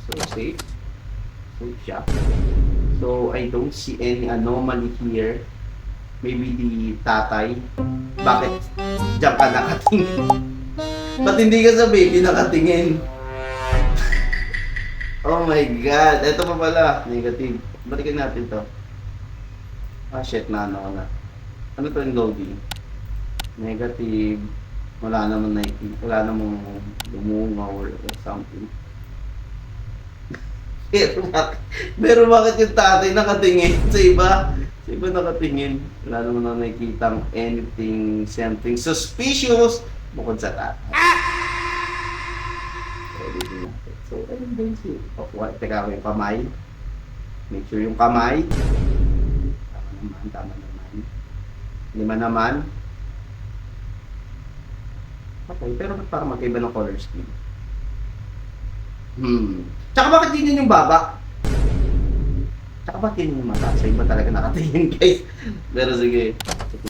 So, safe. Safe siya. So, I don't see any anomaly here. Maybe the tatay. Bakit? Diyan ka nakatingin. Ba't hindi ka sa baby nakatingin? Oh my God. Ito pa pala. Negative. Balikan natin to. Ah, shit. Ano na. Ano to yung loading? Negative. Wala namang wala namang lumungaw or something. Pero bakit yung tatay nakatingin sa iba? Sa iba nakatingin. Wala naman na nakikitang anything, something suspicious bukod sa tatay. So, ayun din si teka ko yung kamay. Make sure yung kamay. Tama naman. Lima naman. Okay, pero ba't parang magkaiba ng color scheme? Tsaka bakit din yung baba? Tsaka bakit yun yung mata? Sa iba talaga nakatingin guys. Pero sige.